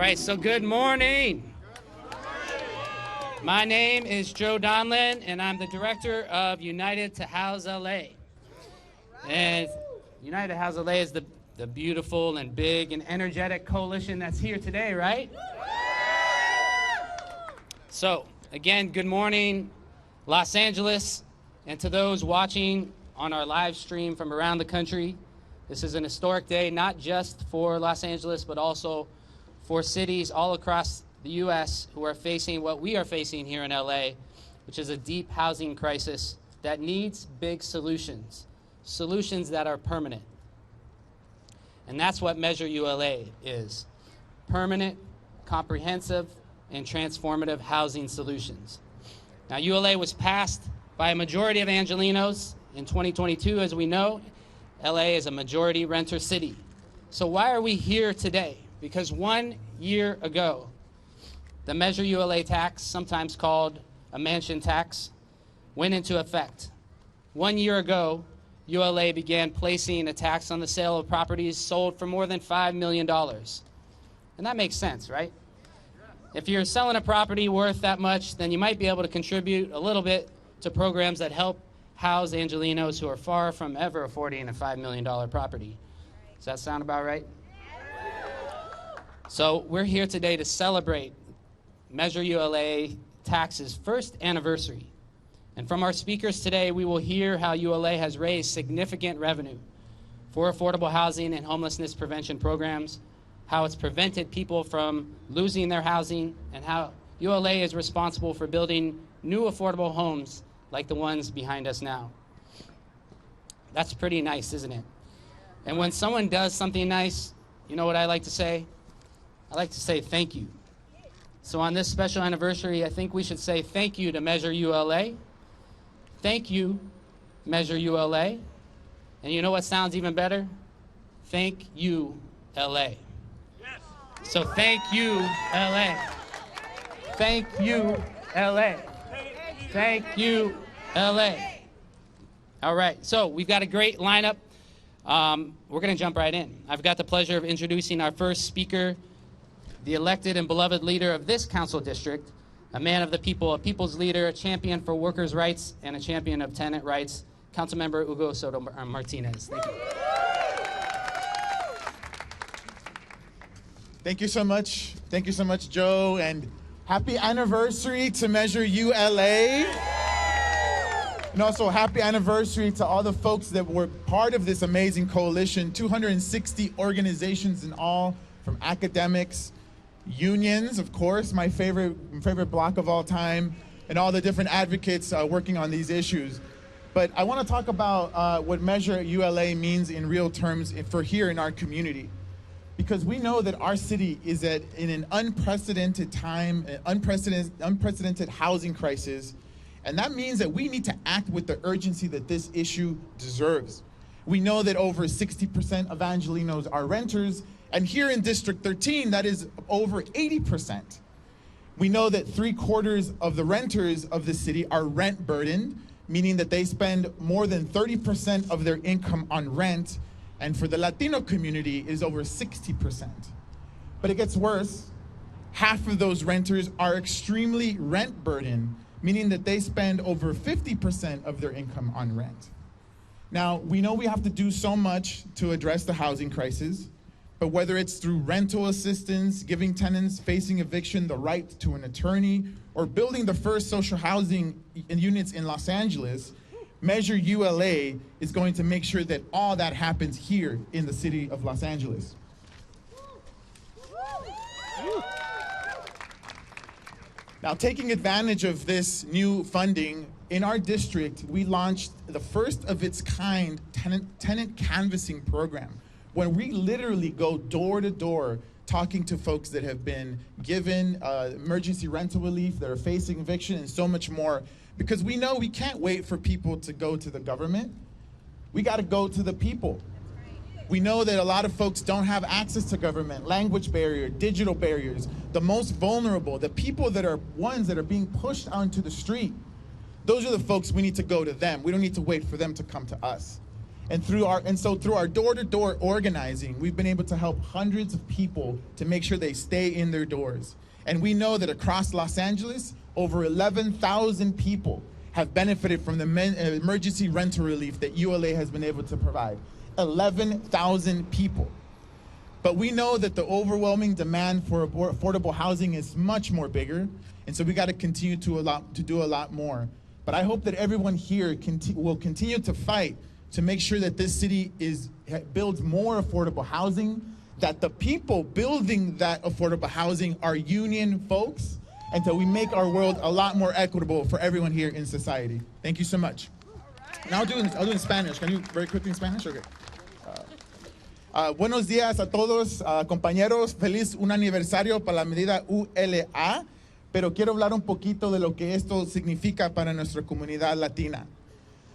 right, so good morning. My name is Joe Donlan, and I'm the director of United to House LA. And United to House LA is the beautiful and big and energetic coalition that's here today, right? So, again, good morning, Los Angeles, and to those watching on our live stream from around the country. This is an historic day, not just for Los Angeles, but also for cities all across the U.S. who are facing what we are facing here in LA, which is a deep housing crisis that needs big solutions, solutions that are permanent. And that's what Measure ULA is, permanent, comprehensive, and transformative housing solutions. Now, ULA was passed by a majority of Angelenos in 2022. As we know, LA is a majority renter city. So why are we here today? Because 1 year ago, the Measure ULA tax, sometimes called a mansion tax, went into effect. 1 year ago, ULA began placing a tax on the sale of properties sold for more than $5 million. And that makes sense, right? If you're selling a property worth that much, then you might be able to contribute a little bit to programs that help house Angelenos who are far from ever affording a $5 million property. Does that sound about right? So we're here today to celebrate Measure ULA tax's first anniversary. And from our speakers today, we will hear how ULA has raised significant revenue for affordable housing and homelessness prevention programs, how it's prevented people from losing their housing, and how ULA is responsible for building new affordable homes like the ones behind us now. That's pretty nice, isn't it? And when someone does something nice, you know what I like to say? I like to say thank you. So on this special anniversary, I think we should say thank you to Measure ULA. Thank you, Measure ULA. And you know what sounds even better? Thank you, LA. Yes. So thank you, LA. Thank you, LA. Thank you, LA. All right, so we've got a great lineup. We're going to jump right in. I've got the pleasure of introducing our first speaker, the elected and beloved leader of this council district, a man of the people, a people's leader, a champion for workers' rights, and a champion of tenant rights, Councilmember Hugo Soto-Martínez. Thank you. Thank you so much. Thank you so much, Joe, and happy anniversary to Measure ULA. And also happy anniversary to all the folks that were part of this amazing coalition, 260 organizations in all, from academics, unions, of course, my favorite block of all time, and all the different advocates working on these issues. But I want to talk about what Measure ULA means in real terms for here in our community. Because we know that our city is in an unprecedented time, unprecedented housing crisis, and that means that we need to act with the urgency that this issue deserves. We know that over 60% of Angelenos are renters, and here in District 13, that is over 80%. We know that 3/4 of the renters of the city are rent burdened, meaning that they spend more than 30% of their income on rent, and for the Latino community, it is over 60%. But it gets worse. Half of those renters are extremely rent burdened, meaning that they spend over 50% of their income on rent. Now, we know we have to do so much to address the housing crisis, but whether it's through rental assistance, giving tenants facing eviction the right to an attorney, or building the first social housing units in Los Angeles, Measure ULA is going to make sure that all that happens here in the city of Los Angeles. Now, taking advantage of this new funding, in our district, we launched the first of its kind tenant canvassing program, when we literally go door to door talking to folks that have been given emergency rental relief, that are facing eviction, and so much more. Because we know we can't wait for people to go to the government. We got to go to the people. We know that a lot of folks don't have access to government, language barrier, digital barriers, the most vulnerable, the people that are ones that are being pushed onto the street. Those are the folks we need to go to them. We don't need to wait for them to come to us. And so through our door-to-door organizing, we've been able to help hundreds of people to make sure they stay in their doors. And we know that across Los Angeles, over 11,000 people have benefited from the emergency rental relief that ULA has been able to provide. 11,000 people. But we know that the overwhelming demand for affordable housing is much more bigger, and so we got to continue to do a lot more. But I hope that everyone here will continue to fight to make sure that this city builds more affordable housing, that the people building that affordable housing are union folks, until we make our world a lot more equitable for everyone here in society. Thank you so much. Now I'll do in Spanish. Can you very quickly in Spanish? Okay. Buenos días a todos, compañeros. Feliz un aniversario para la medida ULA, pero quiero hablar un poquito de lo que esto significa para nuestra comunidad latina.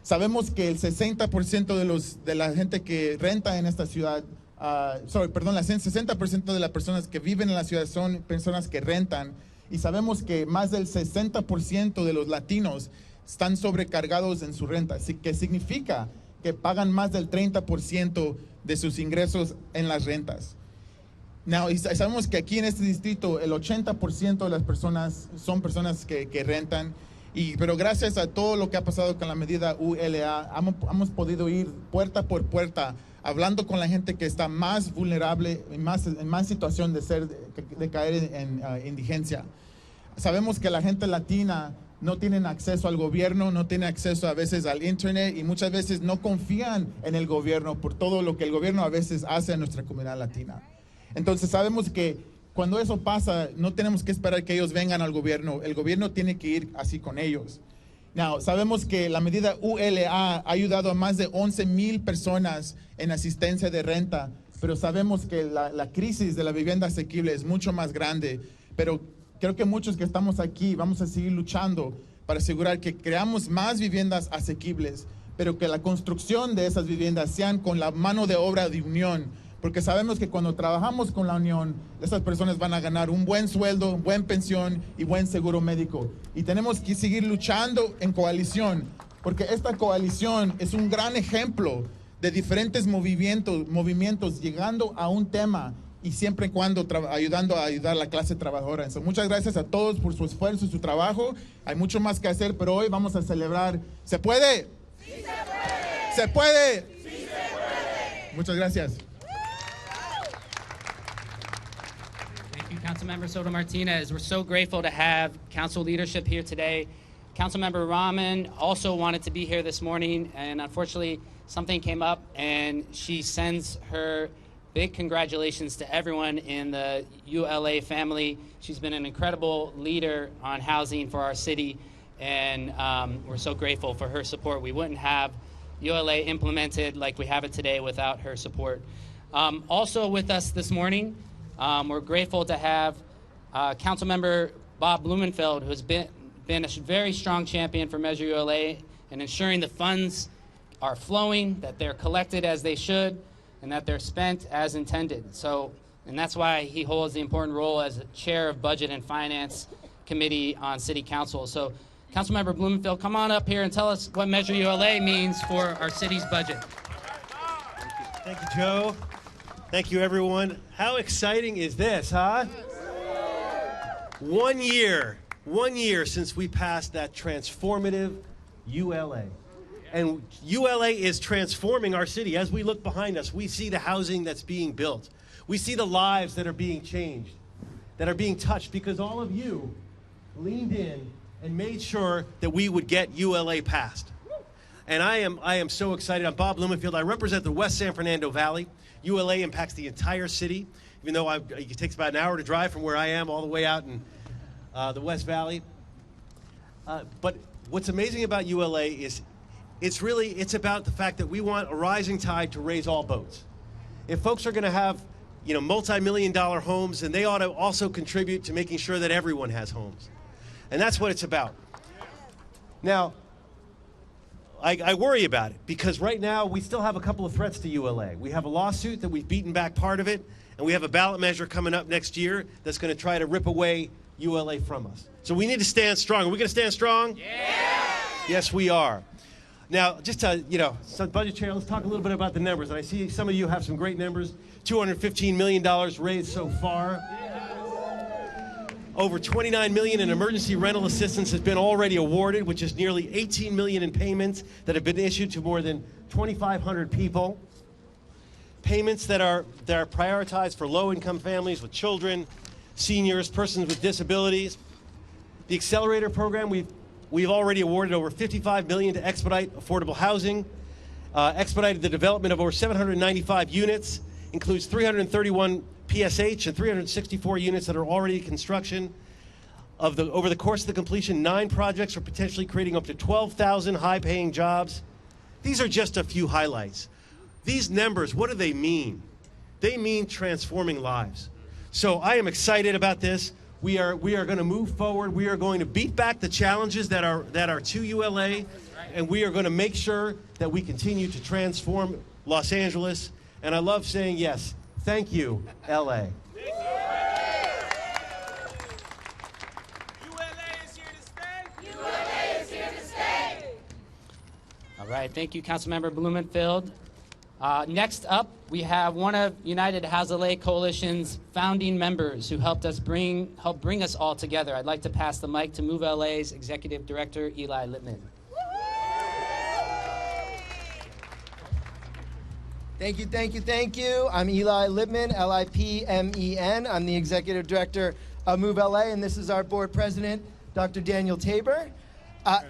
Sabemos que el 60% de la gente que renta en esta ciudad, el 60% de las personas que viven en la ciudad son personas que rentan, y sabemos que más del 60% de los latinos están sobrecargados en su renta, así que significa que pagan más del 30% de sus ingresos en las rentas. Y sabemos que aquí en este distrito el 80% de las personas son personas que rentan, pero gracias a todo lo que ha pasado con la medida ULA, hemos podido ir puerta por puerta hablando con la gente que está más vulnerable, en más situación de caer en indigencia. Sabemos que la gente latina no tienen acceso al gobierno, no tienen acceso a veces al internet, y muchas veces no confían en el gobierno por todo lo que el gobierno a veces hace a nuestra comunidad latina. Entonces sabemos que cuando eso pasa, no tenemos que esperar que ellos vengan al gobierno. El gobierno tiene que ir así con ellos. Sabemos que la medida ULA ha ayudado a más de 11,000 personas en asistencia de renta, pero sabemos que la crisis de la vivienda asequible es mucho más grande. Pero creo que muchos que estamos aquí vamos a seguir luchando para asegurar que creamos más viviendas asequibles, pero que la construcción de esas viviendas sean con la mano de obra de unión, porque sabemos que cuando trabajamos con la unión, esas personas van a ganar un buen sueldo, buena pensión y buen seguro médico. Y tenemos que seguir luchando en coalición, porque esta coalición es un gran ejemplo de diferentes movimientos llegando a un tema y siempre y cuando ayudar a la clase trabajadora. Entonces, muchas gracias a todos por su esfuerzo y su trabajo. Hay mucho más que hacer, pero hoy vamos a celebrar. ¿Se puede? ¡Sí se puede! ¿Se puede? ¡Sí se puede! Muchas gracias. Thank you, Councilmember Soto-Martínez. We're so grateful to have council leadership here today. Councilmember Rahman also wanted to be here this morning, and unfortunately something came up, and she sends her big congratulations to everyone in the ULA family. She's been an incredible leader on housing for our city, and we're so grateful for her support. We wouldn't have ULA implemented like we have it today without her support. Also with us this morning, we're grateful to have Councilmember Bob Blumenfield, who's been a very strong champion for Measure ULA and ensuring the funds are flowing, that they're collected as they should, and that they're spent as intended. And that's why he holds the important role as chair of Budget and Finance Committee on City Council. So, Councilmember Blumenfield, come on up here and tell us what Measure ULA means for our city's budget. Thank you, Joe. Thank you, everyone. How exciting is this, huh? 1 year since we passed that transformative ULA. And ULA is transforming our city. As we look behind us, we see the housing that's being built. We see the lives that are being changed, that are being touched, because all of you leaned in and made sure that we would get ULA passed. And I am so excited. I'm Bob Blumenfield. I represent the West San Fernando Valley. ULA impacts the entire city, even though it takes about an hour to drive from where I am all the way out in the West Valley. But what's amazing about ULA is it's about the fact that we want a rising tide to raise all boats. If folks are going to have, multi-million-dollar homes, then they ought to also contribute to making sure that everyone has homes. And that's what it's about. Now, I worry about it because right now we still have a couple of threats to ULA. We have a lawsuit that we've beaten back part of it, and we have a ballot measure coming up next year that's going to try to rip away ULA from us. So we need to stand strong. Are we going to stand strong? Yeah! Yes, we are. Now, just to, some budget chair, let's talk a little bit about the numbers. And I see some of you have some great numbers. $215 million raised so far. Over $29 million in emergency rental assistance has been already awarded, which is nearly $18 million in payments that have been issued to more than 2,500 people. Payments that are prioritized for low-income families with children, seniors, persons with disabilities. The Accelerator program, we've already awarded over $55 million to expedite affordable housing, expedited the development of over 795 units, includes 331 PSH and 364 units that are already in construction. Over the course of the completion, 9 projects are potentially creating up to 12,000 high-paying jobs. These are just a few highlights. These numbers, what do they mean? They mean transforming lives. So I am excited about this. We are going to move forward. We are going to beat back the challenges that are to ULA, and we are going to make sure that we continue to transform Los Angeles. And I love saying yes. Thank you, LA. All right, thank you, Councilmember Blumenfield. Next up, we have one of United House LA Coalition's founding members who helped bring us all together. I'd like to pass the mic to Move LA's Executive Director, Eli Lippman. Thank you. I'm Eli Lippman, L-I-P-M-E-N. I'm the Executive Director of Move LA, and this is our Board President, Dr. Daniel Tabor. All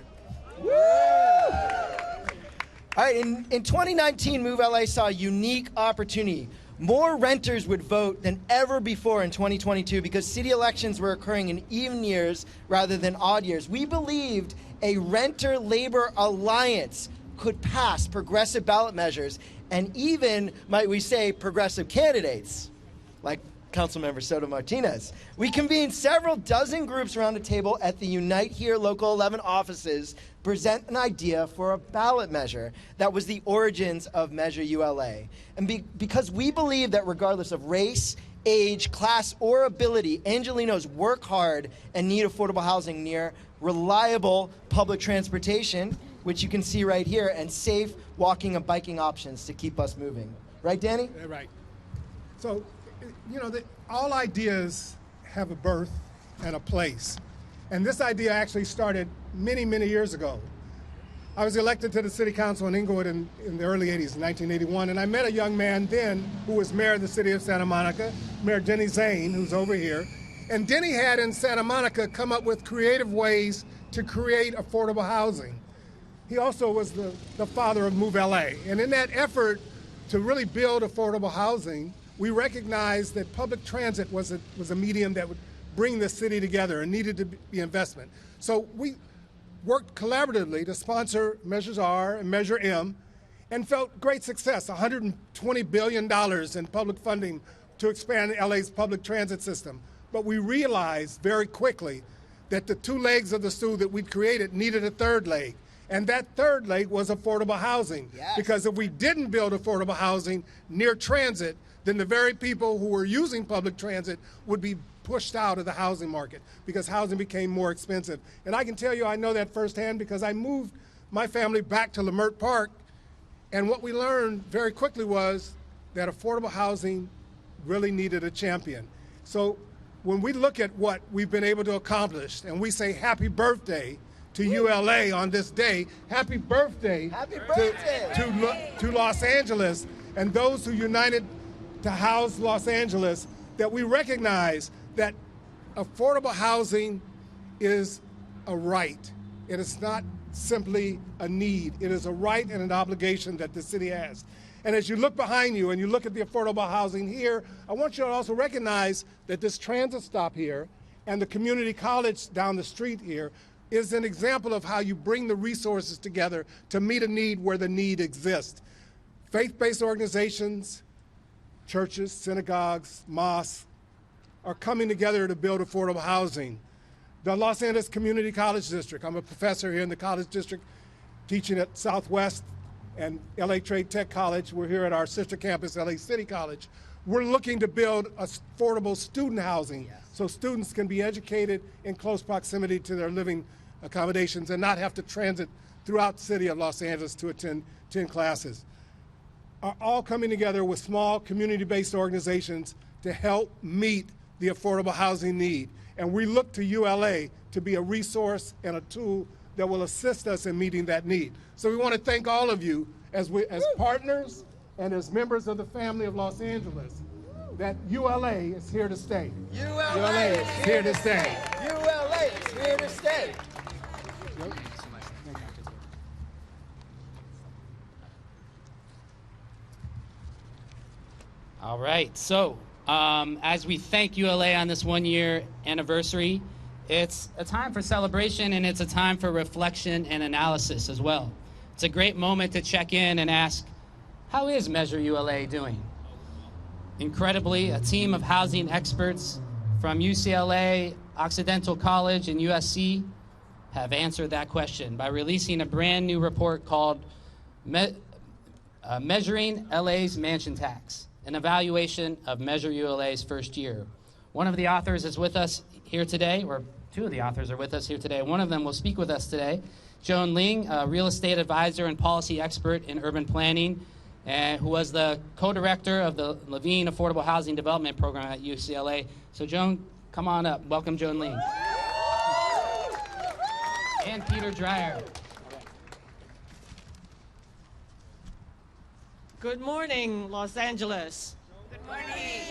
right, in 2019, Move LA saw a unique opportunity. More renters would vote than ever before in 2022 because city elections were occurring in even years rather than odd years. We believed a renter-labor alliance could pass progressive ballot measures and even, might we say, progressive candidates, like Councilmember Soto-Martínez. We convened several dozen groups around a table at the Unite Here Local 11 offices, present an idea for a ballot measure that was the origins of Measure ULA. And because we believe that regardless of race, age, class, or ability, Angelenos work hard and need affordable housing near reliable public transportation, which you can see right here, and safe walking and biking options to keep us moving. Right, Danny? Right. So, all ideas have a birth and a place. And this idea actually started many, many years ago. I was elected to the city council in Inglewood in the early 80s, in 1981, and I met a young man then who was mayor of the city of Santa Monica, Mayor Denny Zane, who's over here. And Denny had in Santa Monica come up with creative ways to create affordable housing. He also was the father of Move LA. And in that effort to really build affordable housing, we recognized that public transit was a medium that would bring the city together and needed to be investment. So we worked collaboratively to sponsor Measures R and Measure M and felt great success, $120 billion in public funding to expand LA's public transit system. But we realized very quickly that the 2 legs of the stool that we'd created needed a 3rd leg. And that 3rd leg was affordable housing. Yes. Because if we didn't build affordable housing near transit, then the very people who were using public transit would be pushed out of the housing market because housing became more expensive. And I can tell you I know that firsthand because I moved my family back to Leimert Park, and what we learned very quickly was that affordable housing really needed a champion. So when we look at what we've been able to accomplish and we say happy birthday to ULA on this day, happy birthday, to Los Angeles and those who united to house Los Angeles, that we recognize that affordable housing is a right. It is not simply a need. It is a right and an obligation that the city has. And as you look behind you and you look at the affordable housing here, I want you to also recognize that this transit stop here and the community college down the street here is an example of how you bring the resources together to meet a need where the need exists. Faith-based organizations, churches, synagogues, mosques are coming together to build affordable housing. The Los Angeles Community College District, I'm a professor here in the college district teaching at Southwest and LA Trade Tech College. We're here at our sister campus, LA City College. We're looking to build affordable student housing so students can be educated in close proximity to their living accommodations and not have to transit throughout the city of Los Angeles to attend 10 classes, are all coming together with small community-based organizations to help meet the affordable housing need. And we look to ULA to be a resource and a tool that will assist us in meeting that need. So we want to thank all of you as partners and as members of the family of Los Angeles, that ULA is here to stay. ULA is here to stay. ULA is here to stay. All right, so as we thank ULA on this 1-year anniversary, it's a time for celebration and it's a time for reflection and analysis as well. It's a great moment to check in and ask, how is Measure ULA doing? Incredibly, a team of housing experts from UCLA, Occidental College, and USC have answered that question by releasing a brand new report called Measuring LA's Mansion Tax, an evaluation of Measure ULA's first year. One of the authors is with us here today, or two of the authors are with us here today. One of them will speak with us today. Joan Ling, a real estate advisor and policy expert in urban planning, who was the co-director of the Levine Affordable Housing Development Program at UCLA. So Joan, come on up. Welcome, Joan Ling. And Peter Dreyer. Good morning, Los Angeles. Good morning.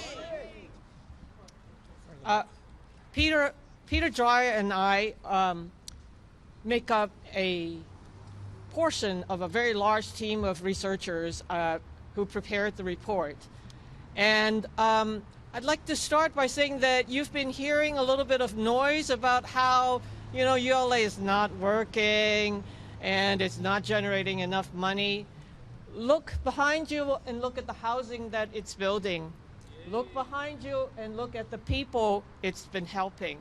Peter Dreyer and I make up a portion of a very large team of researchers who prepared the report. And I'd like to start by saying that you've been hearing a little bit of noise about how, ULA is not working and it's not generating enough money. Look behind you and look at the housing that it's building. Look behind you and look at the people it's been helping.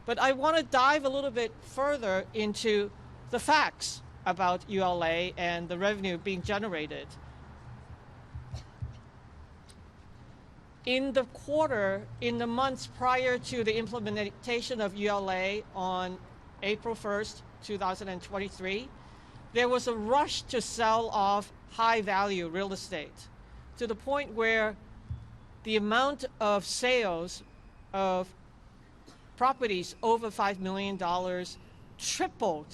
But I want to dive a little bit further into the facts about ULA and the revenue being generated. In the months prior to the implementation of ULA on April 1st, 2023, there was a rush to sell off high-value real estate to the point where the amount of sales of properties over $5 million tripled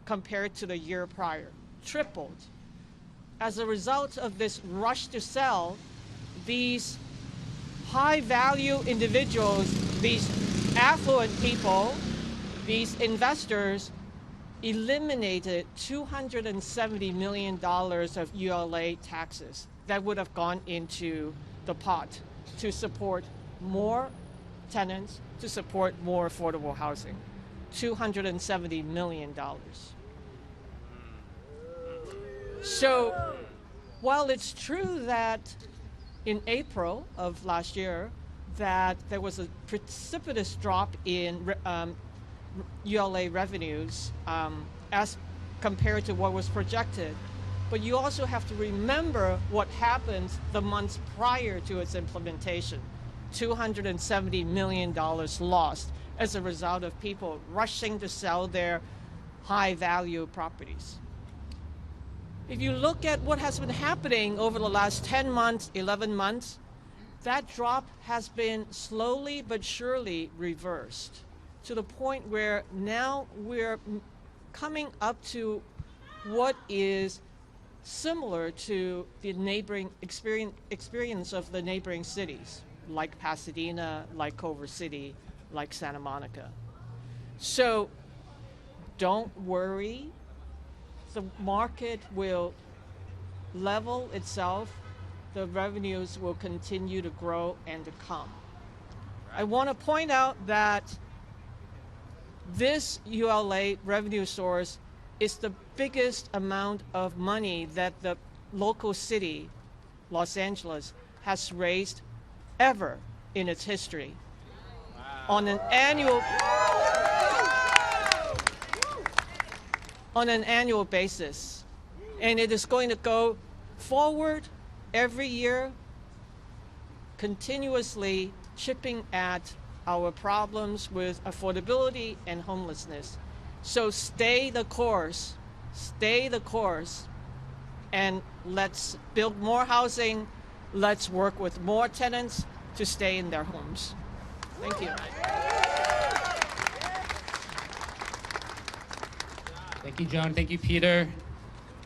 compared to the year prior, tripled. As a result of this rush to sell, these high-value individuals, these affluent people, these investors, eliminated $270 million of ULA taxes that would have gone into the pot to support more tenants, to support more affordable housing. $270 million. So while it's true that in April of last year that there was a precipitous drop in ULA revenues as compared to what was projected, but you also have to remember what happened the months prior to its implementation. $270 million lost as a result of people rushing to sell their high-value properties. If you look at what has been happening over the last 10 months, 11 months, that drop has been slowly but surely reversed to the point where now we're coming up to what is similar to the neighboring experience of the neighboring cities, like Pasadena, like Culver City, like Santa Monica. So don't worry. The market will level itself. The revenues will continue to grow and to come. I want to point out that this ULA revenue source is the biggest amount of money that the local city, Los Angeles, has raised ever in its history. Wow. On an annual basis. And it is going to go forward every year, continuously chipping at our problems with affordability and homelessness. So stay the course, and let's build more housing. Let's work with more tenants to stay in their homes. Thank you. Thank you, Joan. Thank you, Peter.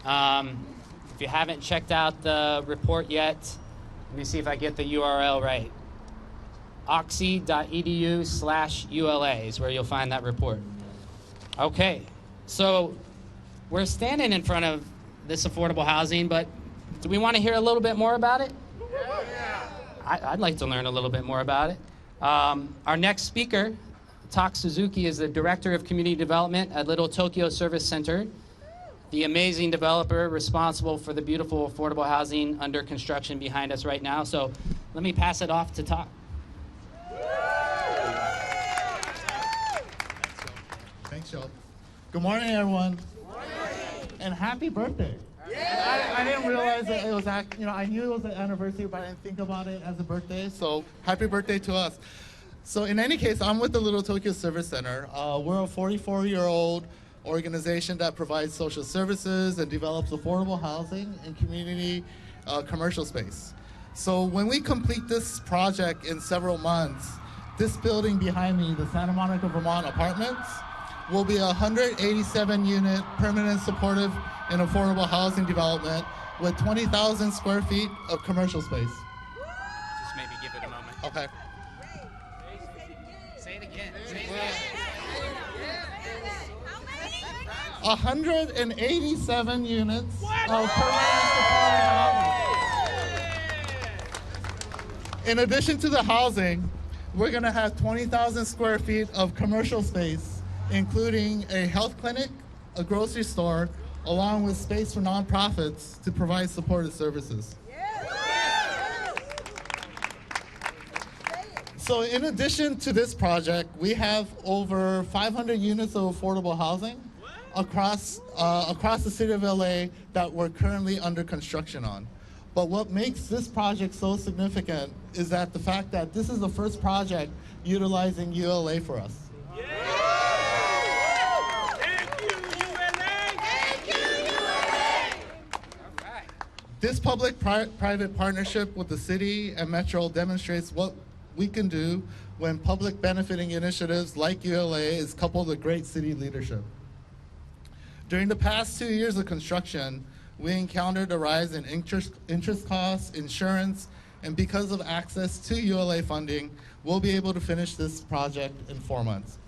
If you haven't checked out the report yet, let me see if I get the URL right. oxy.edu/ULA is where you'll find that report. Okay, so we're standing in front of this affordable housing, but do we want to hear a little bit more about it? I'd like to learn a little bit more about it. Our next speaker, Tak Suzuki, is the Director of Community Development at Little Tokyo Service Center, the amazing developer responsible for the beautiful affordable housing under construction behind us right now. So let me pass it off to Tak. Thanks, Joe. Good morning, everyone. Good morning. And happy birthday. I didn't realize that it was, I knew it was an anniversary, but I didn't think about it as a birthday. So happy birthday to us. So in any case, I'm with the Little Tokyo Service Center. We're a 44-year-old organization that provides social services and develops affordable housing and community commercial space. So when we complete this project in several months, this building behind me, the Santa Monica, Vermont apartments, will be a 187-unit permanent supportive and affordable housing development with 20,000 square feet of commercial space. Just maybe give it a moment. Okay. Say it again. Say it again. 187 units of permanent supportive housing. In addition to the housing, we're going to have 20,000 square feet of commercial space, including a health clinic, a grocery store, along with space for nonprofits to provide supportive services. So in addition to this project, we have over 500 units of affordable housing across the city of LA that we're currently under construction on. But what makes this project so significant is that the fact that this is the first project utilizing ULA for us. This public-private partnership with the city and Metro demonstrates what we can do when public benefiting initiatives like ULA is coupled with great city leadership. During the past 2 years of construction, we encountered a rise in interest costs, insurance, and because of access to ULA funding, we'll be able to finish this project in 4 months.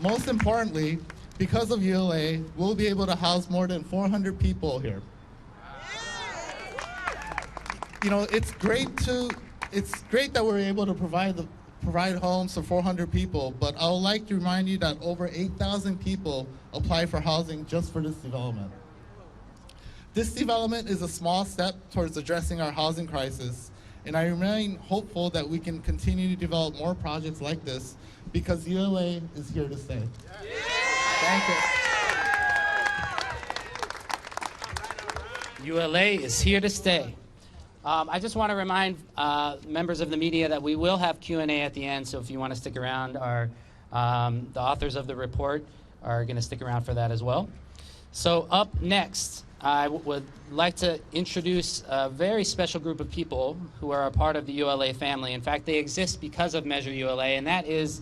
Most importantly, because of ULA, we'll be able to house more than 400 people here. You know, it's great that we're able to provide homes for 400 people, but I would like to remind you that over 8,000 people apply for housing just for this development. This development is a small step towards addressing our housing crisis, and I remain hopeful that we can continue to develop more projects like this because ULA is here to stay. Thank you. ULA is here to stay. I just want to remind members of the media that we will have Q&A at the end, so if you want to stick around, the authors of the report are going to stick around for that as well. So up next, I would like to introduce a very special group of people who are a part of the ULA family. In fact, they exist because of Measure ULA, and that is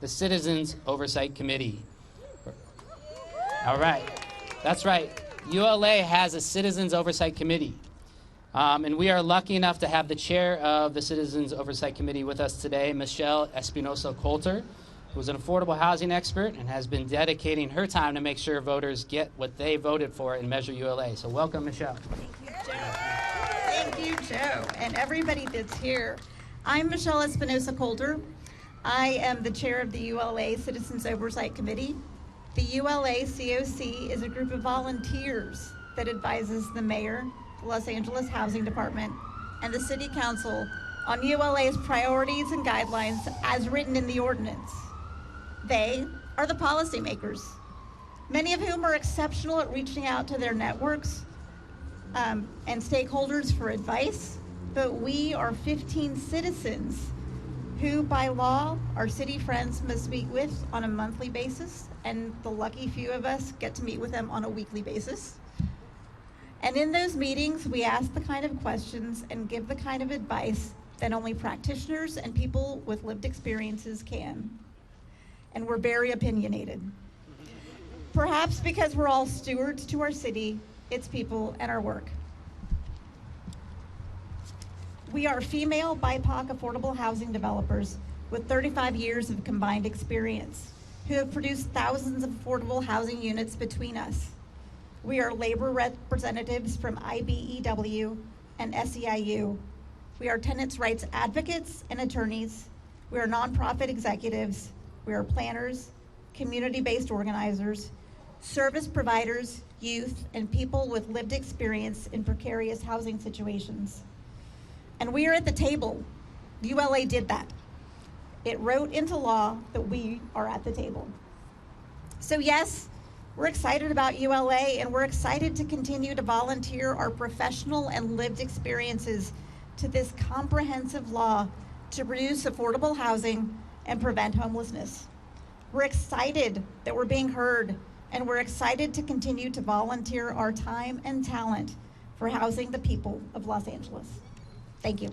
the Citizens Oversight Committee. All right, that's right. ULA has a Citizens Oversight Committee. And we are lucky enough to have the chair of the Citizens Oversight Committee with us today, Michelle Espinosa-Coulter, who's an affordable housing expert and has been dedicating her time to make sure voters get what they voted for in Measure ULA. So welcome, Michelle. Thank you, Joe, and everybody that's here. I'm Michelle Espinosa-Coulter. I am the chair of the ULA Citizens Oversight Committee. The ULA COC is a group of volunteers that advises the mayor, the Los Angeles Housing Department, and the City Council on ULA's priorities and guidelines as written in the ordinance. They are the policymakers, many of whom are exceptional at reaching out to their networks and stakeholders for advice, but we are 15 citizens who by law our city friends must meet with on a monthly basis, and the lucky few of us get to meet with them on a weekly basis. And in those meetings, we ask the kind of questions and give the kind of advice that only practitioners and people with lived experiences can. And we're very opinionated. Perhaps because we're all stewards to our city, its people, and our work. We are female BIPOC affordable housing developers with 35 years of combined experience who have produced thousands of affordable housing units between us. We are labor representatives from IBEW and SEIU. We are tenants' rights advocates and attorneys. We are nonprofit executives. We are planners, community-based organizers, service providers, youth, and people with lived experience in precarious housing situations. And we are at the table. ULA did that. It wrote into law that we are at the table. So yes, we're excited about ULA, and we're excited to continue to volunteer our professional and lived experiences to this comprehensive law to produce affordable housing and prevent homelessness. We're excited that we're being heard, and we're excited to continue to volunteer our time and talent for housing the people of Los Angeles. Thank you.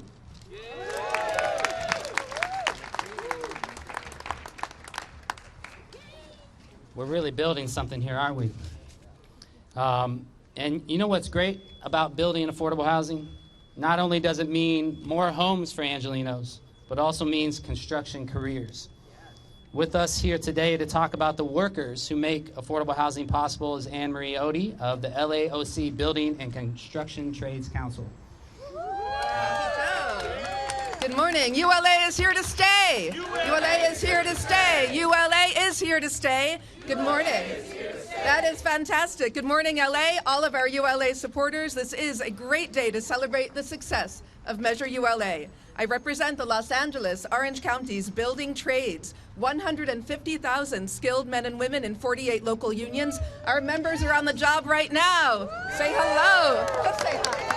We're really building something here, aren't we? And you know what's great about building affordable housing? Not only does it mean more homes for Angelenos, but also means construction careers. With us here today to talk about the workers who make affordable housing possible is Anne Marie Odie of the LAOC Building and Construction Trades Council. Good morning. ULA is here to stay. ULA is here to stay. ULA is here to stay. Good morning. That is fantastic. Good morning, LA, all of our ULA supporters. This is a great day to celebrate the success of Measure ULA. I represent the Los Angeles, Orange County's building trades, 150,000 skilled men and women in 48 local unions. Our members are on the job right now. Say hello. Let's say hi.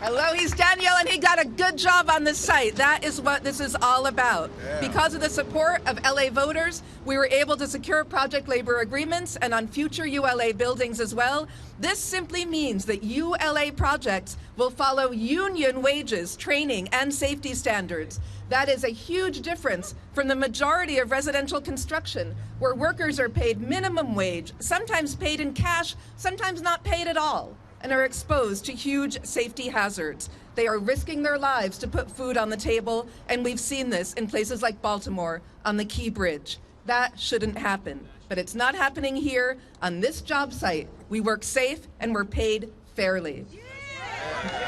Hello, he's Daniel, and he got a good job on this site. That is what this is all about. Yeah. Because of the support of LA voters, we were able to secure project labor agreements and on future ULA buildings as well. This simply means that ULA projects will follow union wages, training, and safety standards. That is a huge difference from the majority of residential construction, where workers are paid minimum wage, sometimes paid in cash, sometimes not paid at all, and are exposed to huge safety hazards. They are risking their lives to put food on the table, and we've seen this in places like Baltimore on the Key Bridge. That shouldn't happen, but it's not happening here on this job site. We work safe and we're paid fairly.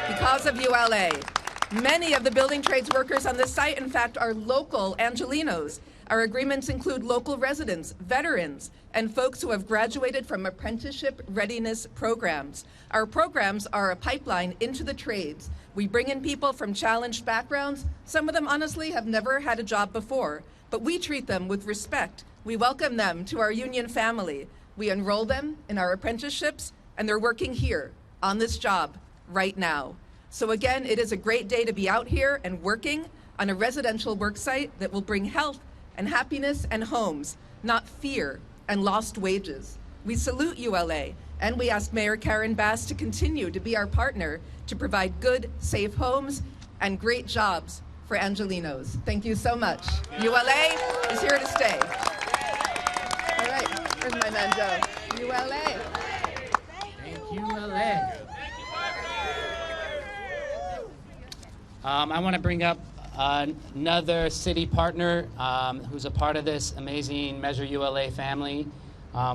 Because of ULA. Many of the building trades workers on this site, in fact, are local Angelenos. Our agreements include local residents, veterans, and folks who have graduated from apprenticeship readiness programs. Our programs are a pipeline into the trades. We bring in people from challenged backgrounds. Some of them, honestly, have never had a job before, but we treat them with respect. We welcome them to our union family. We enroll them in our apprenticeships, and they're working here on this job right now. So again, it is a great day to be out here and working on a residential work site that will bring health and happiness and homes, not fear and lost wages. We salute ULA, and we ask Mayor Karen Bass to continue to be our partner to provide good, safe homes and great jobs for Angelenos. Thank you so much. ULA is here to stay. All right, where's my man Joe? ULA. Thank you, ULA. I want to bring up another city partner who's a part of this amazing Measure ULA family,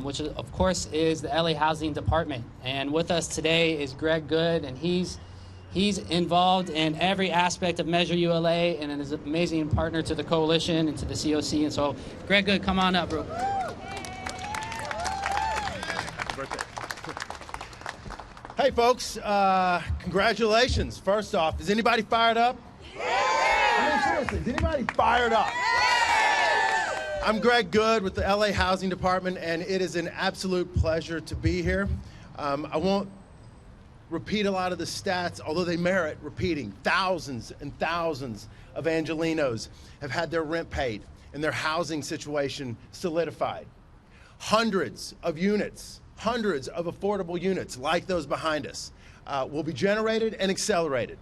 which of course is the LA Housing Department. And with us today is Greg Good, and he's involved in every aspect of Measure ULA and is an amazing partner to the coalition and to the COC. And so, Greg Good, come on up, bro. Hey, folks, congratulations. First off, is anybody fired up? Yeah! I mean, seriously, is anybody fired up? Yeah! I'm Greg Good with the LA Housing Department, and it is an absolute pleasure to be here. I won't repeat a lot of the stats, although they merit repeating. Thousands and thousands of Angelenos have had their rent paid and their housing situation solidified. Hundreds of units, hundreds of affordable units like those behind us will be generated and accelerated.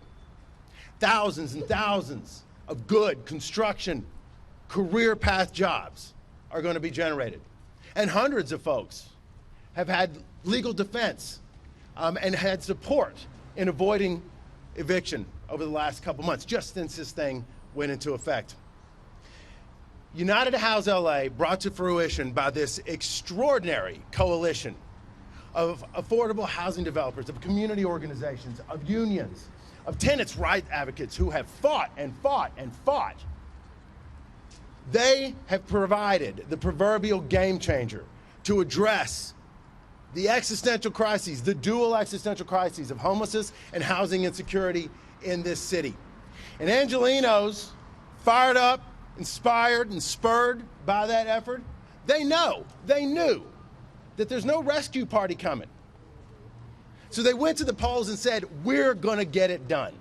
Thousands and thousands of good construction, career path jobs are going to be generated. And hundreds of folks have had legal defense and had support in avoiding eviction over the last couple months, just since this thing went into effect. United House LA, brought to fruition by this extraordinary coalition of affordable housing developers, of community organizations, of unions, of tenants' rights advocates who have fought and fought and fought. They have provided the proverbial game changer to address the existential crises, the dual existential crises of homelessness and housing insecurity in this city. And Angelenos, fired up, inspired, and spurred by that effort, they knew that there's no rescue party coming. So they went to the polls and said, we're going to get it done.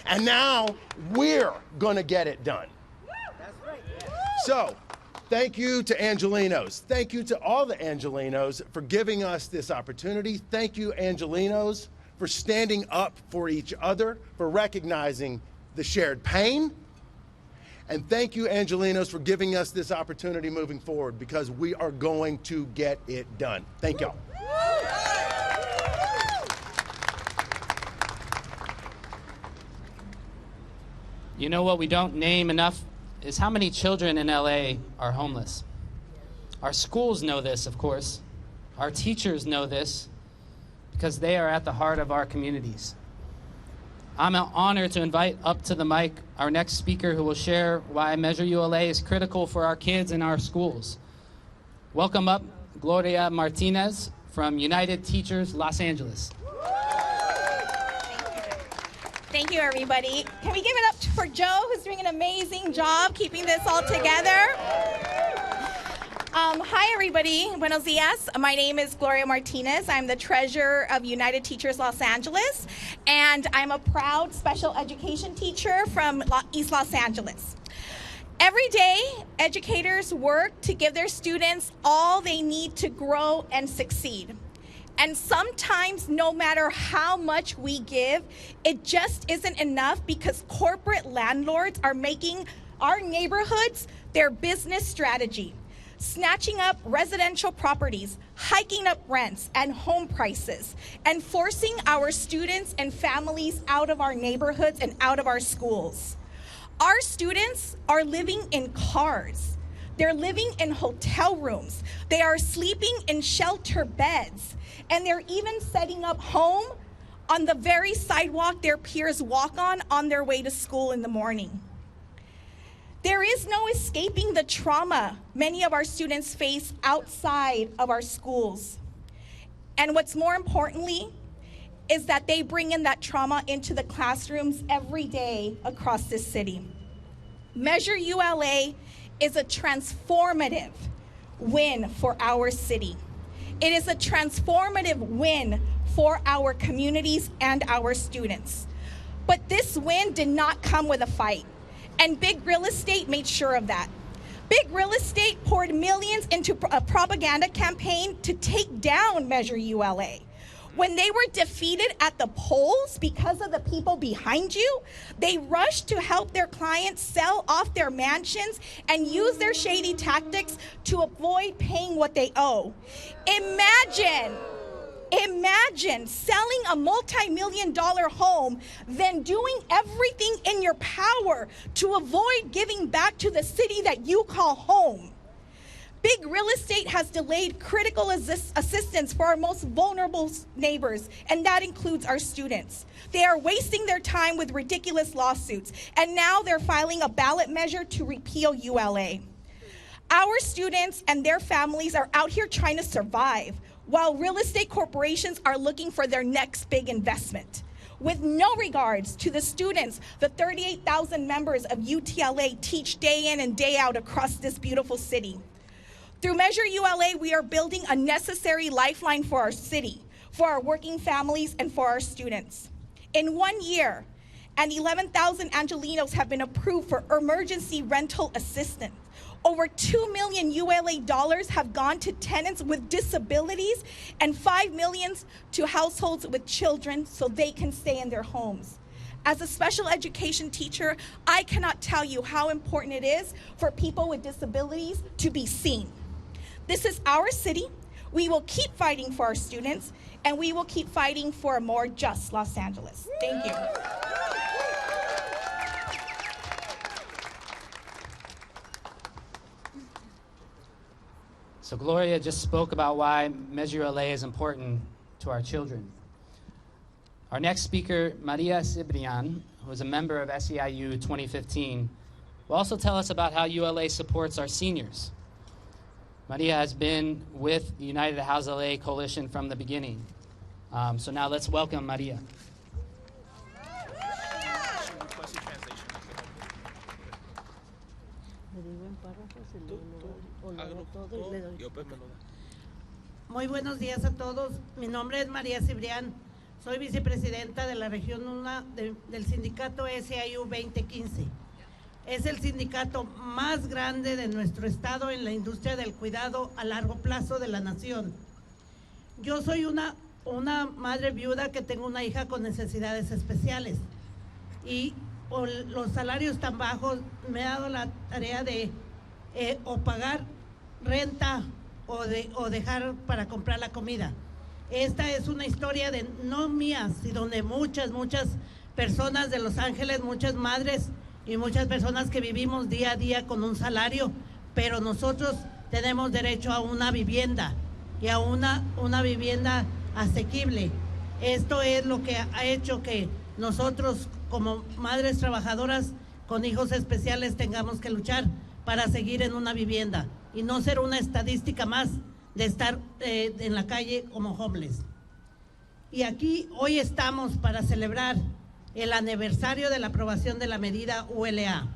And now we're going to get it done. So thank you to Angelenos. Thank you to all the Angelenos for giving us this opportunity. Thank you, Angelenos, for standing up for each other, for recognizing the shared pain. And thank you, Angelenos, for giving us this opportunity moving forward, because we are going to get it done. Thank y'all. You know what we don't name enough is how many children in LA are homeless. Our schools know this, of course. Our teachers know this because they are at the heart of our communities. I'm honored to invite up to the mic our next speaker who will share why Measure ULA is critical for our kids in our schools. Welcome up Gloria Martinez from United Teachers Los Angeles. Thank you, everybody. Can we give it up for Joe, who's doing an amazing job keeping this all together? Hi, everybody. Buenos dias. My name is Gloria Martinez. I'm the treasurer of United Teachers Los Angeles, and I'm a proud special education teacher from East Los Angeles. Every day, educators work to give their students all they need to grow and succeed. And sometimes, no matter how much we give, it just isn't enough because corporate landlords are making our neighborhoods their business strategy, snatching up residential properties, hiking up rents and home prices, and forcing our students and families out of our neighborhoods and out of our schools. Our students are living in cars. They're living in hotel rooms. They are sleeping in shelter beds. And they're even setting up home on the very sidewalk their peers walk on their way to school in the morning. There is no escaping the trauma many of our students face outside of our schools. And what's more importantly is that they bring in that trauma into the classrooms every day across this city. Measure ULA is a transformative win for our city. It is a transformative win for our communities and our students. But this win did not come with a fight, and big real estate made sure of that. Big real estate poured millions into a propaganda campaign to take down Measure ULA. When they were defeated at the polls because of the people behind you, they rushed to help their clients sell off their mansions and use their shady tactics to avoid paying what they owe. Imagine selling a multi-million-dollar home, then doing everything in your power to avoid giving back to the city that you call home. Big real estate has delayed critical assistance for our most vulnerable neighbors, and that includes our students. They are wasting their time with ridiculous lawsuits, and now they're filing a ballot measure to repeal ULA. Our students and their families are out here trying to survive, while real estate corporations are looking for their next big investment. With no regards to the students, the 38,000 members of UTLA teach day in and day out across this beautiful city. Through Measure ULA, we are building a necessary lifeline for our city, for our working families and for our students. In 1 year, and 11,000 Angelinos have been approved for emergency rental assistance. Over $2 million ULA have gone to tenants with disabilities and $5 million to households with children so they can stay in their homes. As a special education teacher, I cannot tell you how important it is for people with disabilities to be seen. This is our city. We will keep fighting for our students, and we will keep fighting for a more just Los Angeles. Thank you. So Gloria just spoke about why Measure ULA is important to our children. Our next speaker, Maria Cibrian, who is a member of SEIU 2015, will also tell us about how ULA supports our seniors. Maria has been with the United House LA Coalition from the beginning. So now let's welcome Maria. Muy buenos días a todos. Mi nombre es María Cibrián. Soy vicepresidenta de la región 1 del sindicato SEIU 2015. Es el sindicato más grande de nuestro estado en la industria del cuidado a largo plazo de la nación. Yo soy una madre viuda que tengo una hija con necesidades especiales y por los salarios tan bajos me he dado la tarea de o pagar renta o dejar para comprar la comida. Esta es una historia de no mía, sino de muchas personas de Los Ángeles, muchas madres y muchas personas que vivimos día a día con un salario, pero nosotros tenemos derecho a una vivienda y a una vivienda asequible. Esto es lo que ha hecho que nosotros como madres trabajadoras con hijos especiales tengamos que luchar para seguir en una vivienda y no ser una estadística más de estar en la calle como homeless. Y aquí hoy estamos para celebrar el aniversario de la aprobación de la medida ULA,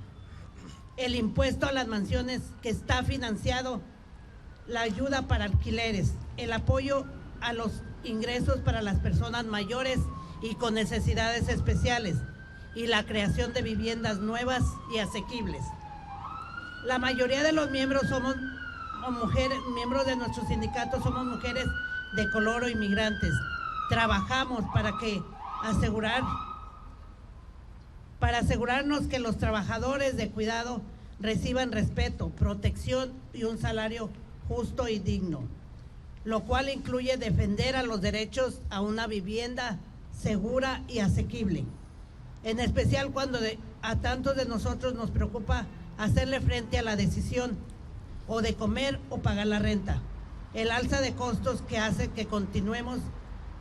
el impuesto a las mansiones que está financiado, la ayuda para alquileres, el apoyo a los ingresos para las personas mayores y con necesidades especiales y la creación de viviendas nuevas y asequibles. La mayoría de los miembros somos mujeres, miembros de nuestro sindicato somos mujeres de color o inmigrantes. Trabajamos para asegurarnos que los trabajadores de cuidado reciban respeto, protección y un salario justo y digno, lo cual incluye defender a los derechos a una vivienda segura y asequible, en especial cuando a tantos de nosotros nos preocupa hacerle frente a la decisión o de comer o pagar la renta, el alza de costos que hace que continuemos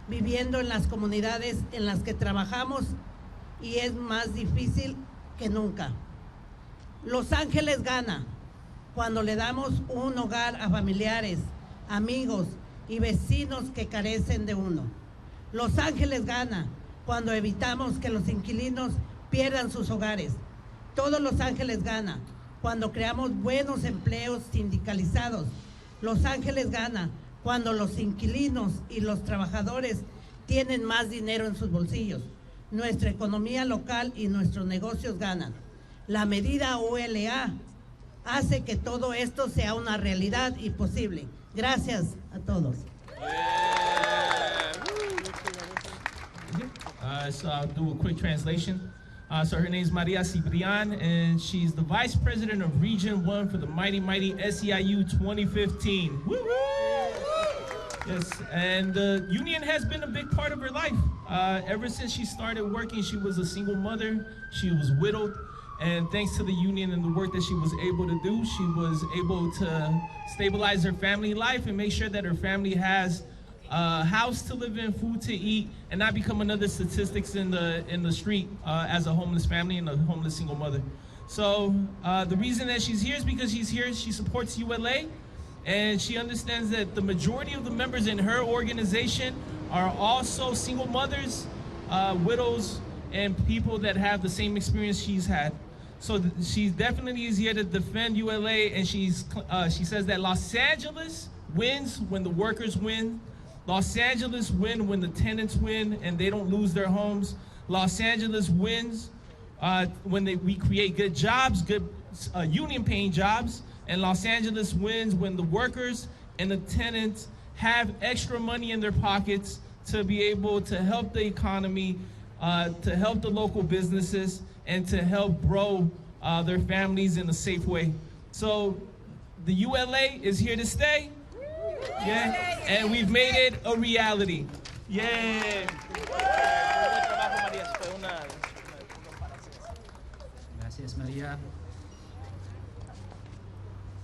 viviendo en las comunidades en las que trabajamos y es más difícil que nunca. Los Ángeles gana cuando le damos un hogar a familiares, amigos y vecinos que carecen de uno. Los Ángeles gana cuando evitamos que los inquilinos pierdan sus hogares. Todos Los Ángeles gana cuando creamos buenos empleos sindicalizados. Los Ángeles gana cuando los inquilinos y los trabajadores tienen más dinero en sus bolsillos. Nuestra economía local y nuestros negocios ganan. La medida ULA hace que todo esto sea una realidad y posible. Gracias a todos. So I'll do a quick translation. So her name is Maria Cibrian, and she's the Vice President of Region 1 for the mighty SEIU 2015. Woo-hoo! Yes, and the union has been a big part of her life. Ever since she started working, she was a single mother, she was widowed, and thanks to the union and the work that she was able to do, she was able to stabilize her family life and make sure that her family has a house to live in, food to eat, and not become another statistics in the street as a homeless family and a homeless single mother. So the reason that she's here is because she's here, she supports ULA, and she understands that the majority of the members in her organization are also single mothers, widows, and people that have the same experience she's had. So she definitely is here to defend ULA, and she says that Los Angeles wins when the workers win. Los Angeles win when the tenants win and they don't lose their homes. Los Angeles wins when we create good jobs, good union-paying jobs. And Los Angeles wins when the workers and the tenants have extra money in their pockets to be able to help the economy, to help the local businesses, and to help grow their families in a safe way. So the ULA is here to stay. Yeah, and we've made it a reality. Yeah. Gracias, Maria.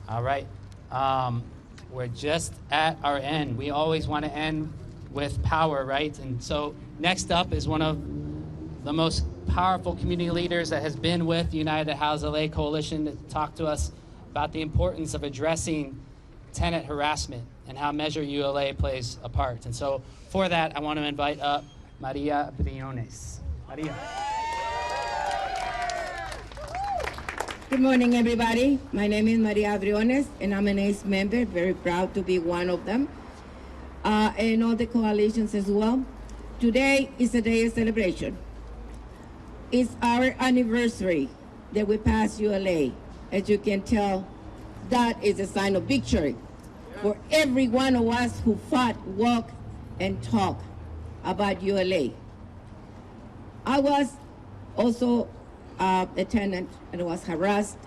All right. We're just at our end. We always want to end with power, right? And so next up is one of the most powerful community leaders that has been with United House LA Coalition to talk to us about the importance of addressing tenant harassment and how Measure ULA plays a part. And so for that, I want to invite up Maria Briones. Maria. Good morning, everybody. My name is Maria Briones, and I'm an ACE member, very proud to be one of them, and all the coalitions as well. Today is a day of celebration. It's our anniversary that we passed ULA. As you can tell, that is a sign of victory for every one of us who fought, walked, and talked about ULA. I was also a tenant and was harassed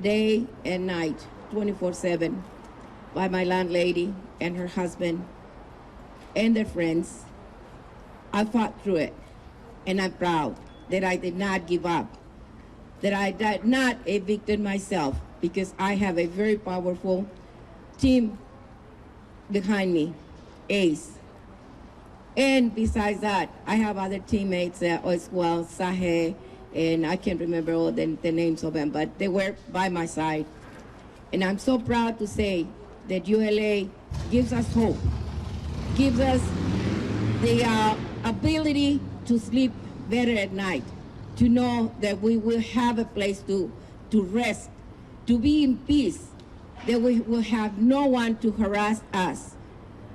day and night, 24/7, by my landlady and her husband and their friends. I fought through it, and I'm proud that I did not give up, that I did not evicted myself, because I have a very powerful team behind me, ACE. And besides that, I have other teammates as well, Sahe, and I can't remember all the names of them, but they were by my side. And I'm so proud to say that ULA gives us hope, gives us the ability to sleep better at night, to know that we will have a place to rest, to be in peace, that we will have no one to harass us.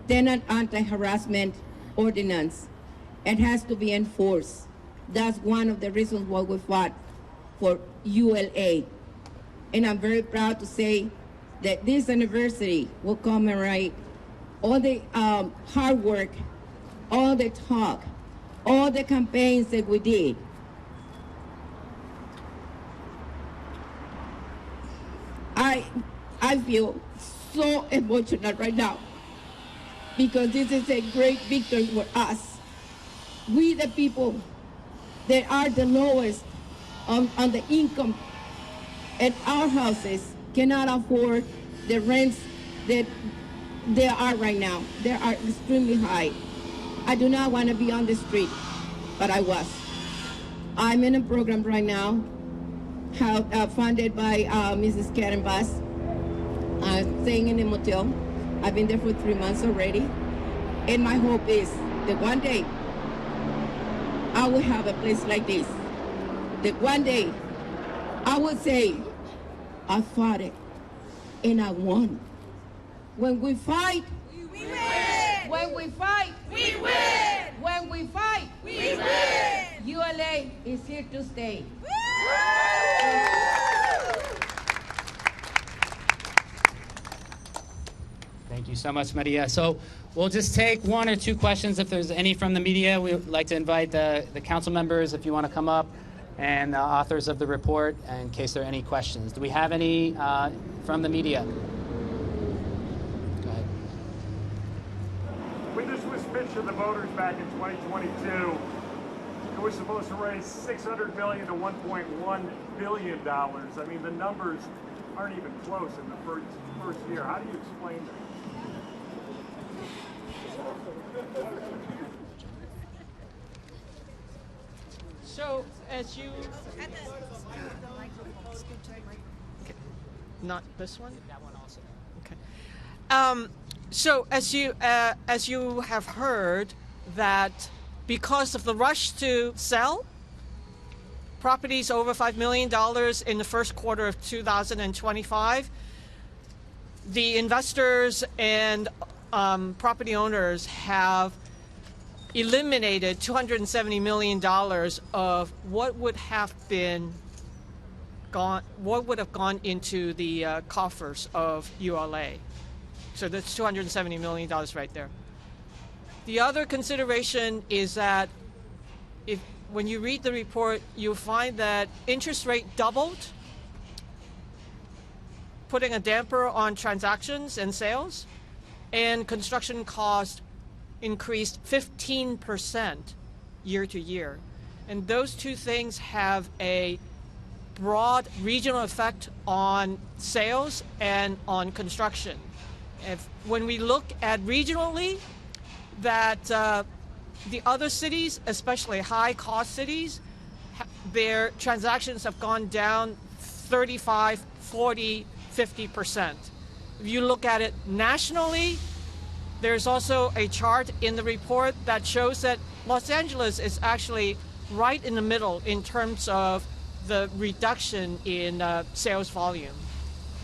Tenant anti-harassment ordinance, it has to be enforced. That's one of the reasons why we fought for ULA. And I'm very proud to say that this anniversary will commemorate all the hard work, all the talk, all the campaigns that we did. I feel so emotional right now, because this is a great victory for us. We, the people that are the lowest on the income at our houses, cannot afford the rents that they are right now. They are extremely high. I do not want to be on the street, but I was. I'm in a program right now funded by Mrs. Karen Bass. I'm staying in a motel. I've been there for 3 months already. And my hope is that one day I will have a place like this. That one day I will say, I fought it and I won. When we fight, we win. When we fight, we win. When we fight, we win. ULA is here to stay. Thank you so much, Maria. So we'll just take one or two questions if there's any from the media. We would like to invite the council members, if you want to come up, and the authors of the report, in case there are any questions. Do we have any from the media? Go ahead. When this was pitched to the voters back in 2022, it was supposed to raise $600 million to $1.1 billion. I mean, the numbers aren't even close in the first year. How do you explain that? So, as you... Not this one? That one also. Okay. So, as you have heard, that because of the rush to sell properties over $5 million in the first quarter of 2025, the investors and property owners have eliminated $270 million of what would have gone into the coffers of ULA. So that's $270 million right there. The other consideration is that when you read the report, you'll find that interest rate doubled, putting a damper on transactions and sales, and construction cost increased 15% year to year. And those two things have a broad regional effect on sales and on construction. When we look at regionally, that the other cities, especially high-cost cities, their transactions have gone down 35, 40, 50%. If you look at it nationally, there's also a chart in the report that shows that Los Angeles is actually right in the middle in terms of the reduction in sales volume.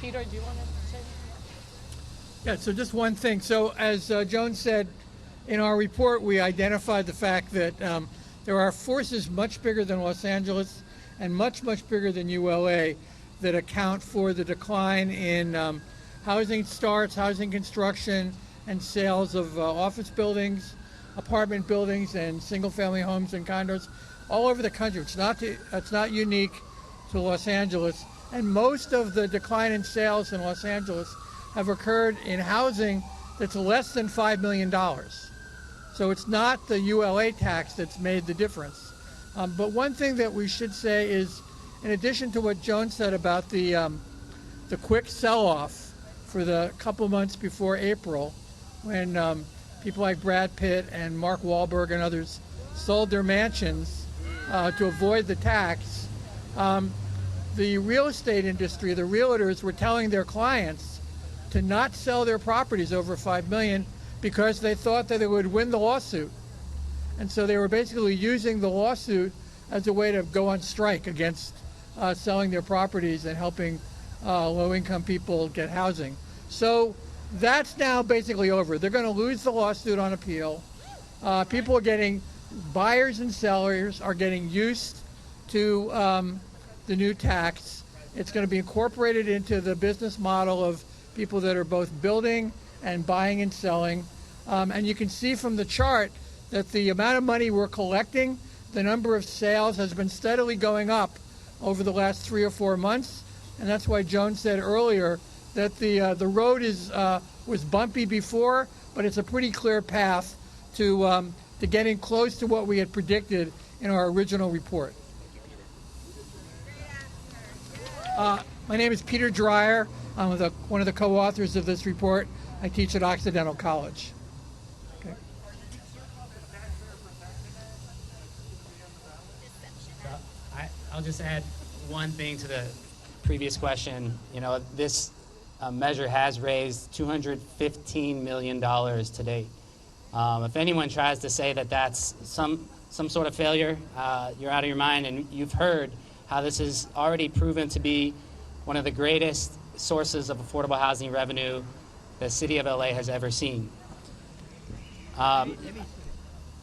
Peter, do you want to say anything? Yeah, so just one thing. So as Joan said, in our report, we identified the fact that there are forces much bigger than Los Angeles and much, much bigger than ULA that account for the decline in housing starts, housing construction, and sales of office buildings, apartment buildings, and single-family homes and condos all over the country. It's not unique to Los Angeles. And most of the decline in sales in Los Angeles have occurred in housing that's less than $5 million. So it's not the ULA tax that's made the difference. But one thing that we should say is, in addition to what Joan said about the quick sell-off for the couple months before April, when people like Brad Pitt and Mark Wahlberg and others sold their mansions to avoid the tax, the real estate industry, the realtors, were telling their clients to not sell their properties over $5 million because they thought that they would win the lawsuit. And so they were basically using the lawsuit as a way to go on strike against selling their properties and helping low-income people get housing. So that's now basically over. They're going to lose the lawsuit on appeal. Buyers and sellers are getting used to the new tax. It's going to be incorporated into the business model of people that are both building and buying and selling. And you can see from the chart that the amount of money we're collecting, the number of sales has been steadily going up over the last 3 or 4 months. And that's why Joan said earlier that the road was bumpy before, but it's a pretty clear path to getting close to what we had predicted in our original report. My name is Peter Dreyer. I'm one of the co-authors of this report. I teach at Occidental College. Okay. I'll just add one thing to the previous question. You know, this measure has raised $215 million to date. If anyone tries to say that that's some sort of failure, you're out of your mind, and you've heard how this is already proven to be one of the greatest sources of affordable housing revenue the city of LA has ever seen.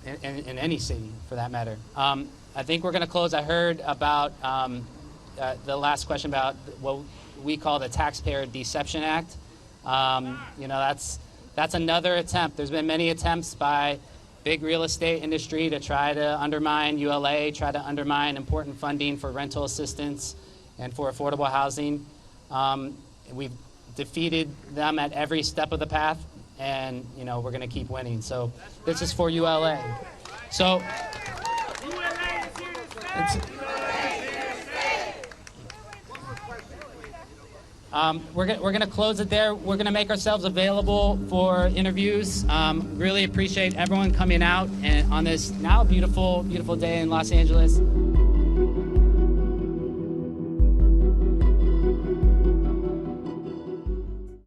In any city, for that matter. I think we're going to close. I heard about the last question about what we call the Taxpayer Deception Act. You know, that's another attempt. There's been many attempts by big real estate industry to try to undermine ULA, try to undermine important funding for rental assistance and for affordable housing. We've defeated them at every step of the path, and you know, we're going to keep winning. So this is for ULA. So we're going to close it there. We're going to make ourselves available for interviews. Really appreciate everyone coming out and on this now beautiful, beautiful day in Los Angeles.